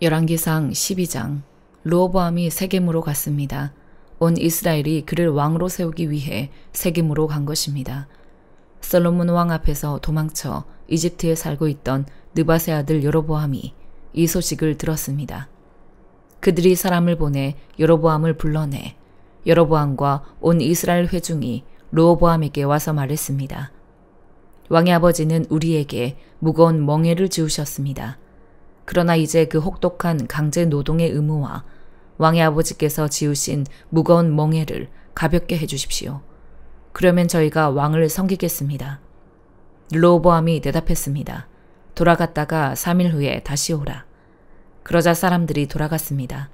열왕기상 12장. 르호보암이 세겜으로 갔습니다. 온 이스라엘이 그를 왕으로 세우기 위해 세겜으로 간 것입니다. 솔로몬 왕 앞에서 도망쳐 이집트에 살고 있던 느밧의 아들 여로보암이 이 소식을 들었습니다. 그들이 사람을 보내 여로보암을 불러내 여로보암과 온 이스라엘 회중이 르호보암에게 와서 말했습니다. 왕의 아버지는 우리에게 무거운 멍에를 지우셨습니다. 그러나 이제 그 혹독한 강제 노동의 의무와 왕의 아버지께서 지으신 무거운 멍에를 가볍게 해주십시오. 그러면 저희가 왕을 섬기겠습니다. 르호보암이 대답했습니다. 돌아갔다가 3일 후에 다시 오라. 그러자 사람들이 돌아갔습니다.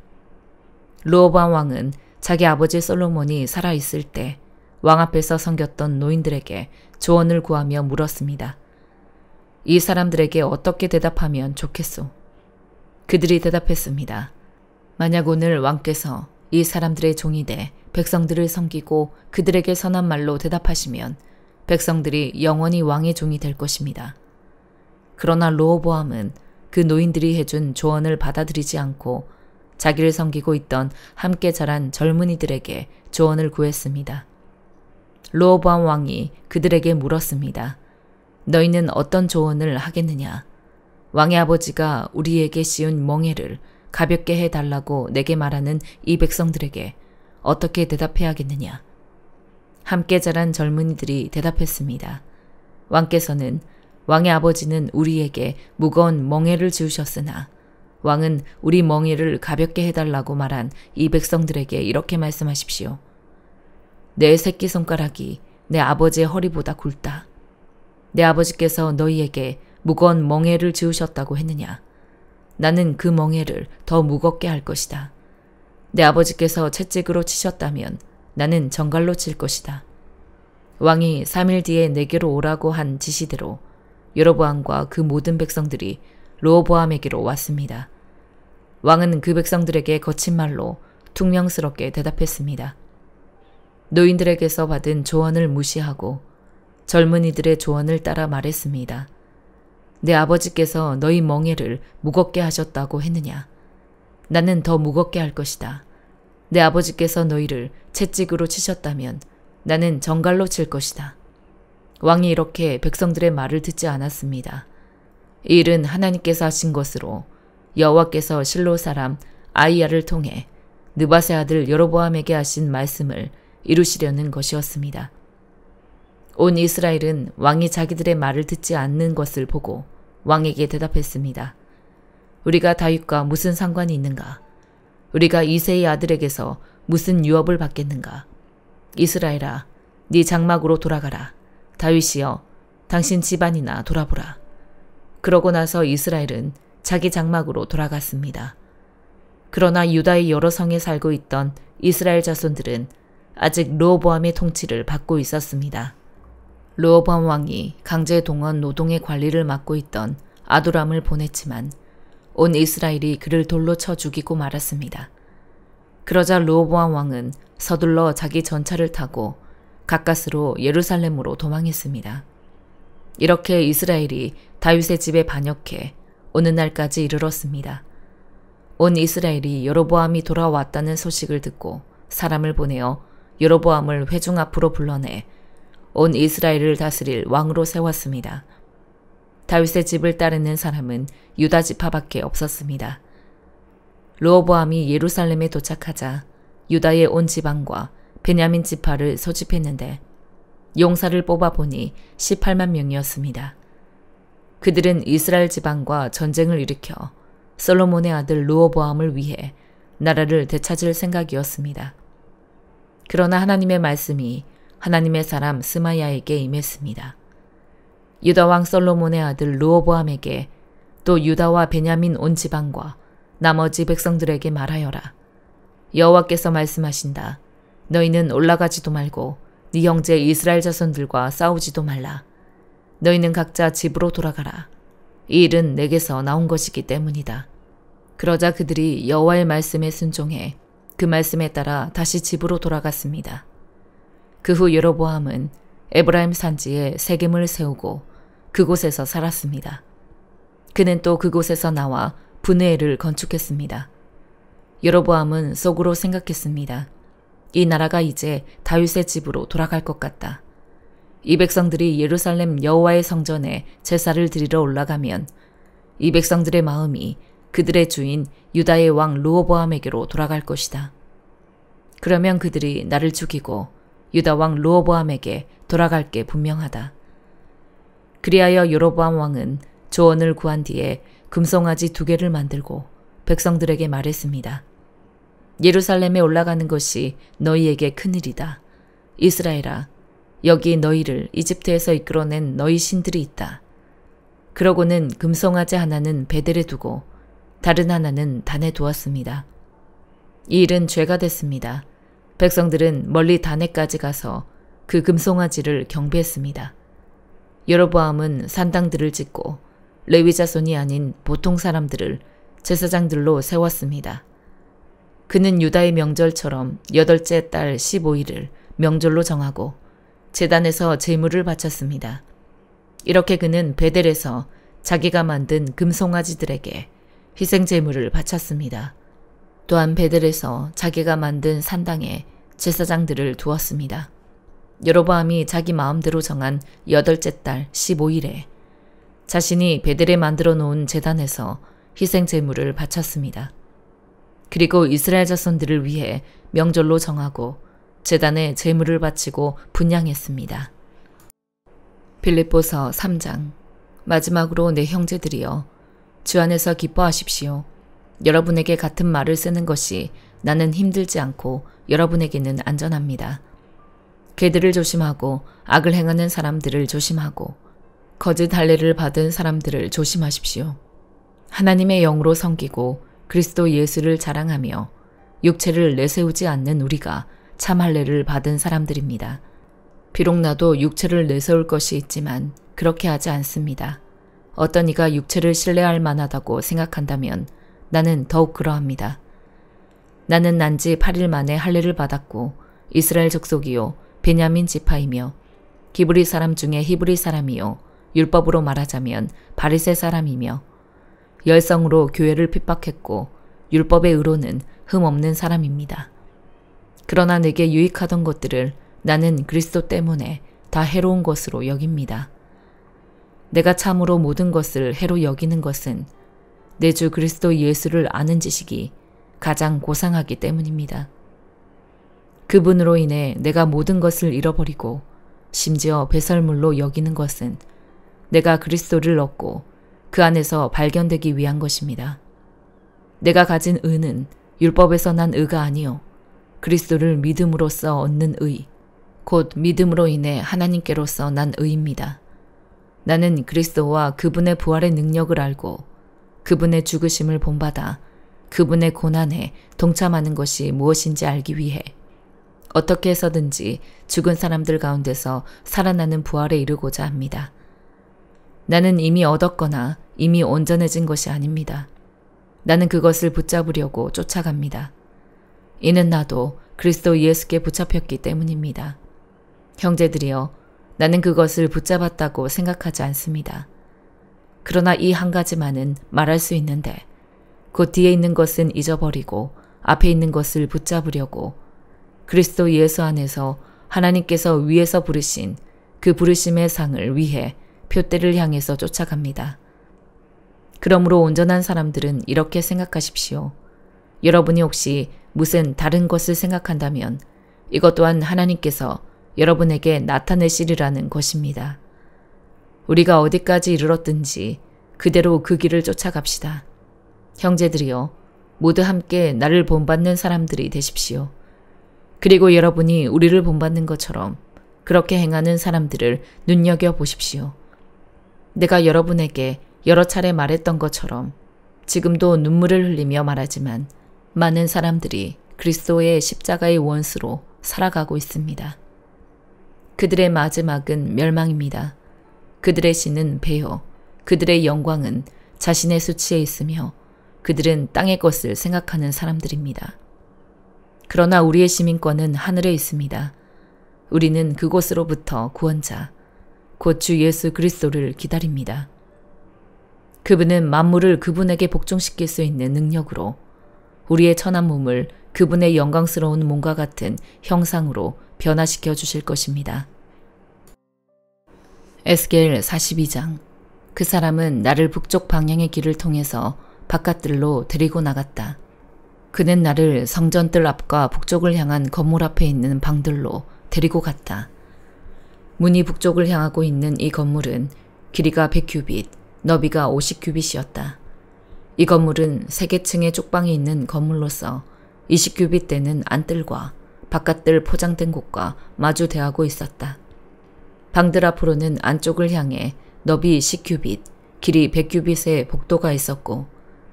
르호보암 왕은 자기 아버지 솔로몬이 살아있을 때 왕 앞에서 섬겼던 노인들에게 조언을 구하며 물었습니다. 이 사람들에게 어떻게 대답하면 좋겠소? 그들이 대답했습니다. 만약 오늘 왕께서 이 사람들의 종이 돼 백성들을 섬기고 그들에게 선한 말로 대답하시면 백성들이 영원히 왕의 종이 될 것입니다. 그러나 르호보암은 그 노인들이 해준 조언을 받아들이지 않고 자기를 섬기고 있던 함께 자란 젊은이들에게 조언을 구했습니다. 르호보암 왕이 그들에게 물었습니다. 너희는 어떤 조언을 하겠느냐? 왕의 아버지가 우리에게 씌운 멍에를 가볍게 해달라고 내게 말하는 이 백성들에게 어떻게 대답해야겠느냐? 함께 자란 젊은이들이 대답했습니다. 왕께서는 왕의 아버지는 우리에게 무거운 멍에를 지우셨으나 왕은 우리 멍에를 가볍게 해달라고 말한 이 백성들에게 이렇게 말씀하십시오. 내 새끼손가락이 내 아버지의 허리보다 굵다. 내 아버지께서 너희에게 무거운 멍에를 지우셨다고 했느냐? 나는 그 멍에를 더 무겁게 할 것이다. 내 아버지께서 채찍으로 치셨다면 나는 정갈로 칠 것이다. 왕이 3일 뒤에 내게로 오라고 한 지시대로 여로보암과 그 모든 백성들이 르호보암에게로 왔습니다. 왕은 그 백성들에게 거친 말로 퉁명스럽게 대답했습니다. 노인들에게서 받은 조언을 무시하고 젊은이들의 조언을 따라 말했습니다. 내 아버지께서 너희 멍에를 무겁게 하셨다고 했느냐? 나는 더 무겁게 할 것이다. 내 아버지께서 너희를 채찍으로 치셨다면 나는 정갈로 칠 것이다. 왕이 이렇게 백성들의 말을 듣지 않았습니다. 이 일은 하나님께서 하신 것으로 여호와께서 실로 사람 아히야를 통해 느밧의 아들 여로보암에게 하신 말씀을 이루시려는 것이었습니다. 온 이스라엘은 왕이 자기들의 말을 듣지 않는 것을 보고 왕에게 대답했습니다. 우리가 다윗과 무슨 상관이 있는가? 우리가 이새의 아들에게서 무슨 유업을 받겠는가? 이스라엘아, 네 장막으로 돌아가라. 다윗이여, 당신 집안이나 돌아보라. 그러고 나서 이스라엘은 자기 장막으로 돌아갔습니다. 그러나 유다의 여러 성에 살고 있던 이스라엘 자손들은 아직 르호보암의 통치를 받고 있었습니다. 르호보암 왕이 강제 동원 노동의 관리를 맡고 있던 아도람을 보냈지만 온 이스라엘이 그를 돌로 쳐 죽이고 말았습니다. 그러자 르호보암 왕은 서둘러 자기 전차를 타고 가까스로 예루살렘으로 도망했습니다. 이렇게 이스라엘이 다윗의 집에 반역해 오는 날까지 이르렀습니다. 온 이스라엘이 여로보암이 돌아왔다는 소식을 듣고 사람을 보내어 여로보암을 회중 앞으로 불러내 온 이스라엘을 다스릴 왕으로 세웠습니다. 다윗의 집을 따르는 사람은 유다 지파밖에 없었습니다. 르호보암이 예루살렘에 도착하자 유다의 온 지방과 베냐민 지파를 소집했는데 용사를 뽑아보니 18만 명이었습니다. 그들은 이스라엘 지방과 전쟁을 일으켜 솔로몬의 아들 르호보암을 위해 나라를 되찾을 생각이었습니다. 그러나 하나님의 말씀이 하나님의 사람 스마야에게 임했습니다. 유다 왕 솔로몬의 아들 르호보암에게 또 유다와 베냐민 온 지방과 나머지 백성들에게 말하여라. 여호와께서 말씀하신다. 너희는 올라가지도 말고 네 형제 이스라엘 자손들과 싸우지도 말라. 너희는 각자 집으로 돌아가라. 이 일은 내게서 나온 것이기 때문이다. 그러자 그들이 여호와의 말씀에 순종해 그 말씀에 따라 다시 집으로 돌아갔습니다. 그 후 여로보암은 에브라임 산지에 세겜을 세우고 그곳에서 살았습니다. 그는 또 그곳에서 나와 분회를 건축했습니다. 여로보암은 속으로 생각했습니다. 이 나라가 이제 다윗의 집으로 돌아갈 것 같다. 이 백성들이 예루살렘 여호와의 성전에 제사를 드리러 올라가면 이 백성들의 마음이 그들의 주인 유다의 왕 르호보암에게로 돌아갈 것이다. 그러면 그들이 나를 죽이고 유다 왕 르호보암에게 돌아갈 게 분명하다. 그리하여 여로보암 왕은 조언을 구한 뒤에 금송아지 2개를 만들고 백성들에게 말했습니다. 예루살렘에 올라가는 것이 너희에게 큰일이다. 이스라엘아, 여기 너희를 이집트에서 이끌어낸 너희 신들이 있다. 그러고는 금송아지 하나는 베델에 두고 다른 하나는 단에 두었습니다. 이 일은 죄가 됐습니다. 백성들은 멀리 단에까지 가서 그 금송아지를 경배했습니다. 여로보암은 산당들을 짓고 레위 자손이 아닌 보통 사람들을 제사장들로 세웠습니다. 그는 유다의 명절처럼 8째 달 15일을 명절로 정하고 제단에서 제물을 바쳤습니다. 이렇게 그는 베델에서 자기가 만든 금송아지들에게 희생 제물을 바쳤습니다. 또한 베델에서 자기가 만든 산당에 제사장들을 두었습니다. 여로보암이 자기 마음대로 정한 8째 달 15일에 자신이 베델에 만들어 놓은 제단에서 희생 제물을 바쳤습니다. 그리고 이스라엘 자손들을 위해 명절로 정하고 제단에 제물을 바치고 분향했습니다. 빌립보서 3장. 마지막으로 내 형제들이여, 주 안에서 기뻐하십시오. 여러분에게 같은 말을 쓰는 것이 나는 힘들지 않고 여러분에게는 안전합니다. 개들을 조심하고 악을 행하는 사람들을 조심하고 거짓 할례를 받은 사람들을 조심하십시오. 하나님의 영으로 섬기고 그리스도 예수를 자랑하며 육체를 내세우지 않는 우리가 참 할례를 받은 사람들입니다. 비록 나도 육체를 내세울 것이 있지만 그렇게 하지 않습니다. 어떤 이가 육체를 신뢰할 만하다고 생각한다면 나는 더욱 그러합니다. 나는 난지 8일 만에 할례를 받았고 이스라엘 족속이요 베냐민 지파이며 히브리 사람 중에 히브리 사람이요 율법으로 말하자면 바리새 사람이며 열성으로 교회를 핍박했고 율법의 의로는 흠없는 사람입니다. 그러나 내게 유익하던 것들을 나는 그리스도 때문에 다 해로운 것으로 여깁니다. 내가 참으로 모든 것을 해로 여기는 것은 내 주 그리스도 예수를 아는 지식이 가장 고상하기 때문입니다. 그분으로 인해 내가 모든 것을 잃어버리고 심지어 배설물로 여기는 것은 내가 그리스도를 얻고 그 안에서 발견되기 위한 것입니다. 내가 가진 의는 율법에서 난 의가 아니요 그리스도를 믿음으로써 얻는 의, 곧 믿음으로 인해 하나님께로서 난 의입니다. 나는 그리스도와 그분의 부활의 능력을 알고 그분의 죽으심을 본받아 그분의 고난에 동참하는 것이 무엇인지 알기 위해 어떻게 해서든지 죽은 사람들 가운데서 살아나는 부활에 이르고자 합니다. 나는 이미 얻었거나 이미 온전해진 것이 아닙니다. 나는 그것을 붙잡으려고 쫓아갑니다. 이는 나도 그리스도 예수께 붙잡혔기 때문입니다. 형제들이여, 나는 그것을 붙잡았다고 생각하지 않습니다. 그러나 이 한 가지만은 말할 수 있는데 곧 뒤에 있는 것은 잊어버리고 앞에 있는 것을 붙잡으려고 그리스도 예수 안에서 하나님께서 위에서 부르신 그 부르심의 상을 위해 표대를 향해서 쫓아갑니다. 그러므로 온전한 사람들은 이렇게 생각하십시오. 여러분이 혹시 무슨 다른 것을 생각한다면 이것 또한 하나님께서 여러분에게 나타내시리라는 것입니다. 우리가 어디까지 이르렀든지 그대로 그 길을 쫓아갑시다. 형제들이여, 모두 함께 나를 본받는 사람들이 되십시오. 그리고 여러분이 우리를 본받는 것처럼 그렇게 행하는 사람들을 눈여겨보십시오. 내가 여러분에게 여러 차례 말했던 것처럼 지금도 눈물을 흘리며 말하지만 많은 사람들이 그리스도의 십자가의 원수로 살아가고 있습니다. 그들의 마지막은 멸망입니다. 그들의 신은 배요. 그들의 영광은 자신의 수치에 있으며 그들은 땅의 것을 생각하는 사람들입니다. 그러나 우리의 시민권은 하늘에 있습니다. 우리는 그곳으로부터 구원자, 곧 주 예수 그리스도를 기다립니다. 그분은 만물을 그분에게 복종시킬 수 있는 능력으로 우리의 천한 몸을 그분의 영광스러운 몸과 같은 형상으로 변화시켜 주실 것입니다. 에스겔 42장. 그 사람은 나를 북쪽 방향의 길을 통해서 바깥들로 데리고 나갔다. 그는 나를 성전뜰 앞과 북쪽을 향한 건물 앞에 있는 방들로 데리고 갔다. 문이 북쪽을 향하고 있는 이 건물은 길이가 100규빗, 너비가 50규빗이었다. 이 건물은 3개층의 쪽방이 있는 건물로서 20규빗 되는 안뜰과 바깥뜰 포장된 곳과 마주 대하고 있었다. 방들 앞으로는 안쪽을 향해 너비 10규빗, 길이 100규빗의 복도가 있었고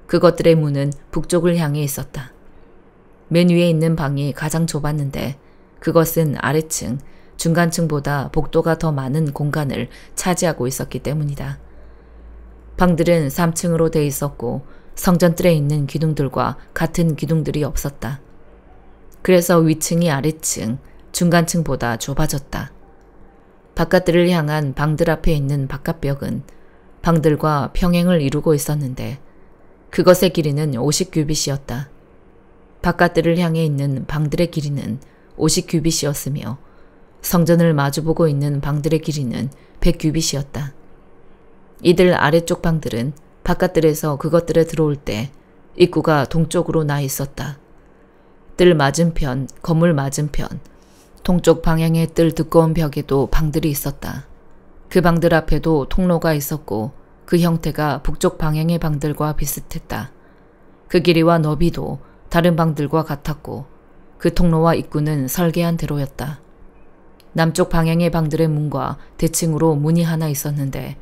그것들의 문은 북쪽을 향해 있었다. 맨 위에 있는 방이 가장 좁았는데 그것은 아래층, 중간층보다 복도가 더 많은 공간을 차지하고 있었기 때문이다. 방들은 3층으로 돼 있었고 성전뜰에 있는 기둥들과 같은 기둥들이 없었다. 그래서 위층이 아래층, 중간층보다 좁아졌다. 바깥들을 향한 방들 앞에 있는 바깥벽은 방들과 평행을 이루고 있었는데 그것의 길이는 50규빗이었다. 바깥들을 향해 있는 방들의 길이는 50규빗이었으며 성전을 마주보고 있는 방들의 길이는 100규빗이었다. 이들 아래쪽 방들은 바깥들에서 그것들에 들어올 때 입구가 동쪽으로 나 있었다. 뜰 맞은편, 건물 맞은편, 동쪽 방향의 뜰 두꺼운 벽에도 방들이 있었다. 그 방들 앞에도 통로가 있었고 그 형태가 북쪽 방향의 방들과 비슷했다. 그 길이와 너비도 다른 방들과 같았고 그 통로와 입구는 설계한 대로였다. 남쪽 방향의 방들의 문과 대칭으로 문이 하나 있었는데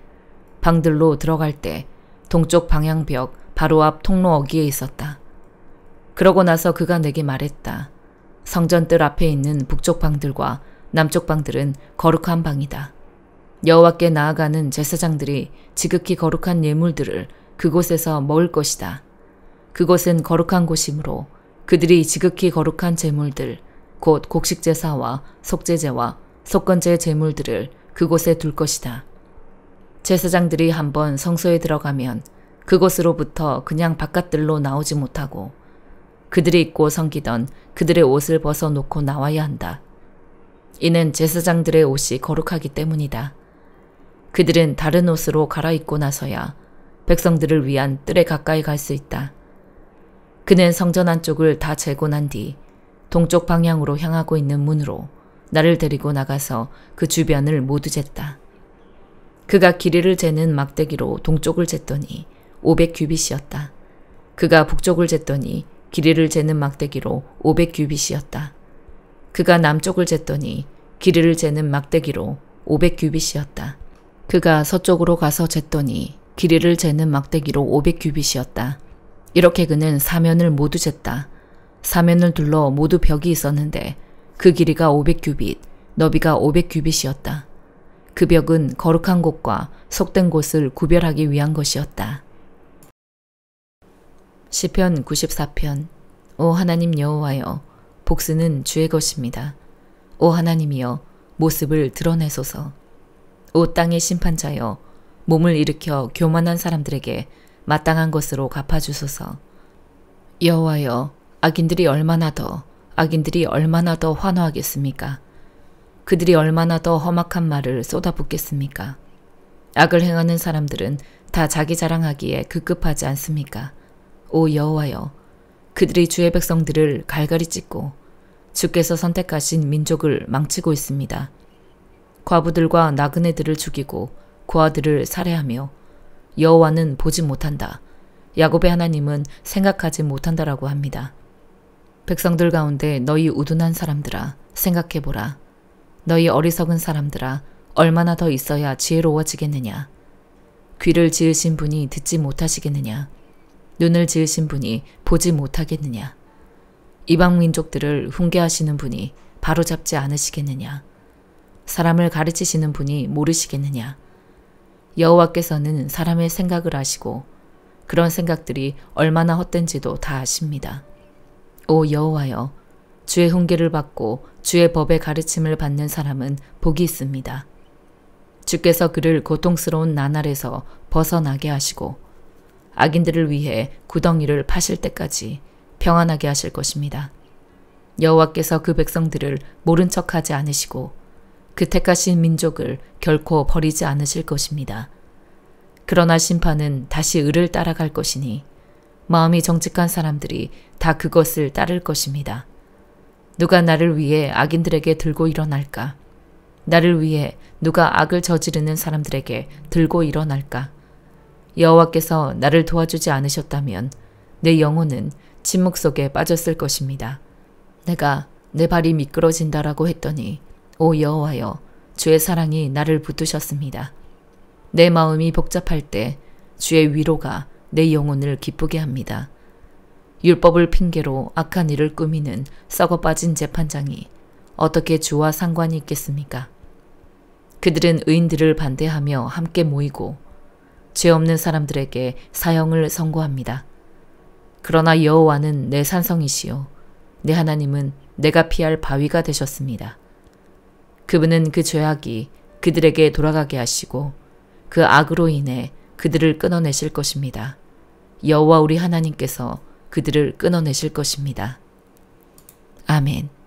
방들로 들어갈 때 동쪽 방향 벽 바로 앞 통로 어귀에 있었다. 그러고 나서 그가 내게 말했다. 성전뜰 앞에 있는 북쪽 방들과 남쪽 방들은 거룩한 방이다. 여호와께 나아가는 제사장들이 지극히 거룩한 예물들을 그곳에서 먹을 것이다. 그곳은 거룩한 곳이므로 그들이 지극히 거룩한 제물들, 곧 곡식제사와 속죄제와 속건제의 제물들을 그곳에 둘 것이다. 제사장들이 한번 성소에 들어가면 그곳으로부터 그냥 바깥들로 나오지 못하고 그들이 입고 섬기던 그들의 옷을 벗어놓고 나와야 한다. 이는 제사장들의 옷이 거룩하기 때문이다. 그들은 다른 옷으로 갈아입고 나서야 백성들을 위한 뜰에 가까이 갈 수 있다. 그는 성전 안쪽을 다 재고 난 뒤 동쪽 방향으로 향하고 있는 문으로 나를 데리고 나가서 그 주변을 모두 쟀다. 그가 길이를 재는 막대기로 동쪽을 쟀더니 500규빗이었다. 그가 북쪽을 쟀더니 길이를 재는 막대기로 500규빗이었다. 그가 남쪽을 쟀더니 길이를 재는 막대기로 500규빗이었다. 그가 서쪽으로 가서 쟀더니 길이를 재는 막대기로 500규빗이었다. 이렇게 그는 사면을 모두 쟀다. 사면을 둘러 모두 벽이 있었는데 그 길이가 500규빗, 너비가 500규빗이었다. 그 벽은 거룩한 곳과 속된 곳을 구별하기 위한 것이었다. 시편 94편. 오 하나님 여호와여, 복수는 주의 것입니다. 오 하나님이여, 모습을 드러내소서. 오 땅의 심판자여, 몸을 일으켜 교만한 사람들에게 마땅한 것으로 갚아주소서. 여호와여, 악인들이 얼마나 더 환호하겠습니까? 그들이 얼마나 더 험악한 말을 쏟아붓겠습니까? 악을 행하는 사람들은 다 자기 자랑하기에 급급하지 않습니까? 오 여호와여, 그들이 주의 백성들을 갈갈이 찢고 주께서 선택하신 민족을 망치고 있습니다. 과부들과 나그네들을 죽이고 고아들을 살해하며 여호와는 보지 못한다. 야곱의 하나님은 생각하지 못한다라고 합니다. 백성들 가운데 너희 우둔한 사람들아, 생각해보라. 너희 어리석은 사람들아, 얼마나 더 있어야 지혜로워지겠느냐. 귀를 지으신 분이 듣지 못하시겠느냐. 눈을 지으신 분이 보지 못하겠느냐. 이방 민족들을 훈계하시는 분이 바로잡지 않으시겠느냐. 사람을 가르치시는 분이 모르시겠느냐. 여호와께서는 사람의 생각을 아시고 그런 생각들이 얼마나 헛된지도 다 아십니다. 오 여호와여, 주의 훈계를 받고 주의 법의 가르침을 받는 사람은 복이 있습니다. 주께서 그를 고통스러운 나날에서 벗어나게 하시고 악인들을 위해 구덩이를 파실 때까지 평안하게 하실 것입니다. 여호와께서 그 백성들을 모른 척하지 않으시고 그 택하신 민족을 결코 버리지 않으실 것입니다. 그러나 심판은 다시 을을 따라갈 것이니 마음이 정직한 사람들이 다 그것을 따를 것입니다. 누가 나를 위해 악인들에게 들고 일어날까? 나를 위해 누가 악을 저지르는 사람들에게 들고 일어날까? 여호와께서 나를 도와주지 않으셨다면 내 영혼은 침묵 속에 빠졌을 것입니다. 내가 내 발이 미끄러진다라고 했더니 오 여호와여, 주의 사랑이 나를 붙드셨습니다. 내 마음이 복잡할 때 주의 위로가 내 영혼을 기쁘게 합니다. 율법을 핑계로 악한 일을 꾸미는 썩어 빠진 재판장이 어떻게 주와 상관이 있겠습니까? 그들은 의인들을 반대하며 함께 모이고 죄 없는 사람들에게 사형을 선고합니다. 그러나 여호와는 내 산성이시요 내 하나님은 내가 피할 바위가 되셨습니다. 그분은 그 죄악이 그들에게 돌아가게 하시고 그 악으로 인해 그들을 끊어내실 것입니다. 여호와 우리 하나님께서 그들을 끊어내실 것입니다. 아멘.